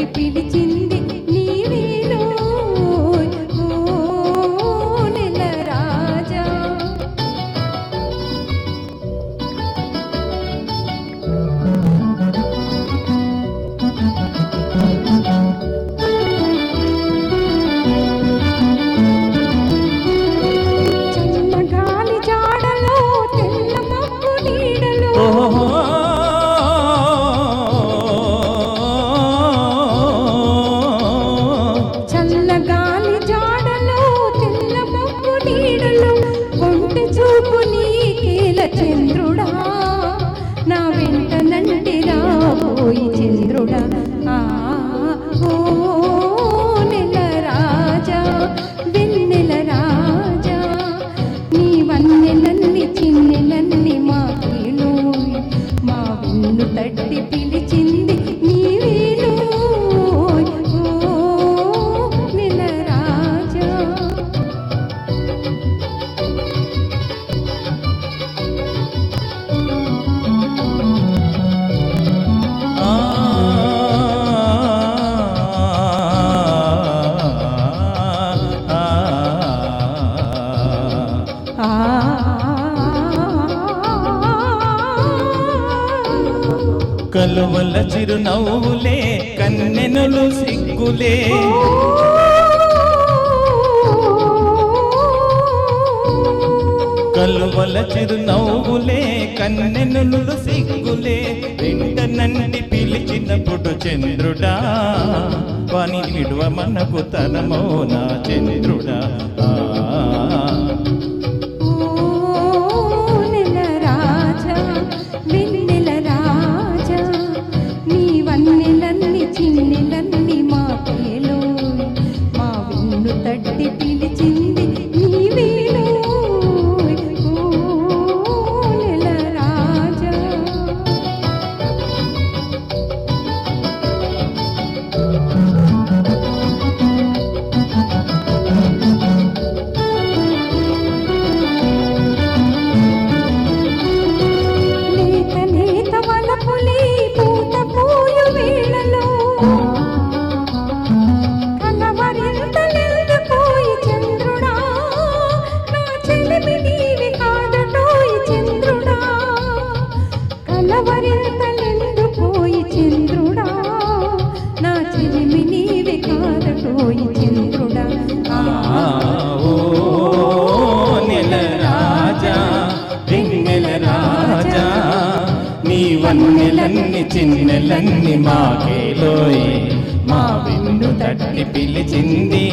తట్టి పిలిచింది నీవేనో నెల రాజా. చల్లగాలి జాడలో తెల్ల మబ్బు నీడలో చల్లగాలి జాడలో తెల్ల మబ్బు నీడలో ఒంటి చూపు నీకేల చంద్రుడా నా వెంట నంటి రాబోయి చంద్రుడా. ఓ నెల రాజా వెన్నెల రాజా నీ వన్నెలన్ని చిన్నెలన్ని మాకేలో మా వెన్ను తట్టి పిలిచింది నీవేనో నెల రాజా. కలువల చిరునవ్వులే కన్నెనులు సిగ్గులే కలువల చిరునవ్వులే కన్నెనులు సిగ్గులే వెంట నంటి పిలిచినప్పుడు చంద్రుడా వాని విడువ మనకు తనమో నా చంద్రుడా. చిన్నెలన్ని మాకేలో మా వెన్ను తట్టి పిలిచింది నీవేనో నెల రాజా. లేత లేత వలపులే పూత పూయు వేళలో కలవరింతలెందుకోయి చంద్రుడా నా చెలిమి నీవి కాదటోయి చంద్రుడా. కలవరింతలెందుకోయి చంద్రుడా నా చెలిమి నీవి కాదటోయి చంద్రుడా. ఓ నెల రాజా వెన్నెల రాజా నీ వన్నెలన్ని చిన్నెలన్ని మాకేలోయ్ మా వెన్ను తట్టి పిలిచింది